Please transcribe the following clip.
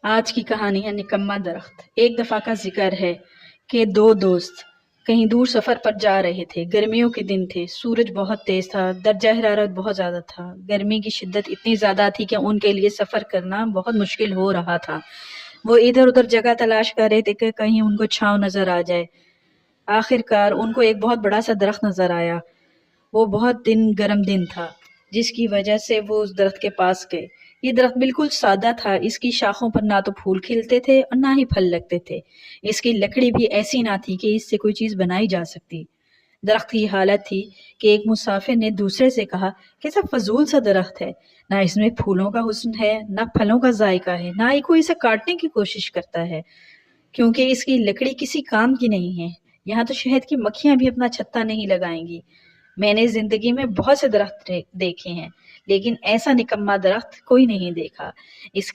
آج کی کہانی ہے نکما درخت۔ ایک دفعہ کا ذکر ہے کہ دو دوست کہیں دور سفر پر جا رہے تھے۔ گرمیوں کے دن تھے، سورج بہت تیز تھا، درجہ حرارت بہت زیادہ تھا۔ گرمی کی شدت اتنی زیادہ تھی کہ ان کے لیے سفر کرنا بہت مشکل ہو رہا تھا۔ وہ ادھر ادھر جگہ تلاش کر رہے تھے کہ کہیں ان کو چھاؤں نظر آ جائے۔ آخر کار ان کو ایک بہت بڑا سا درخت نظر آیا۔ وہ بہت گرم دن تھا، جس کی وجہ سے وہ اس درخت کے پاس گئے۔ یہ درخت بالکل سادہ تھا، اس کی شاخوں پر نہ تو پھول کھلتے تھے اور نہ ہی پھل لگتے تھے۔ اس کی لکڑی بھی ایسی نہ تھی کہ اس سے کوئی چیز بنائی جا سکتی۔ درخت کی حالت تھی کہ ایک مسافر نے دوسرے سے کہا، کیسا فضول سا درخت ہے، نہ اس میں پھولوں کا حسن ہے، نہ پھلوں کا ذائقہ ہے، نہ ہی کوئی اسے کاٹنے کی کوشش کرتا ہے، کیونکہ اس کی لکڑی کسی کام کی نہیں ہے۔ یہاں تو شہد کی مکھیاں بھی اپنا چھتہ نہیں لگائیں گی۔ میں نے زندگی میں بہت سے درخت دیکھے ہیں، لیکن ایسا نکما درخت کوئی نہیں دیکھا۔ اس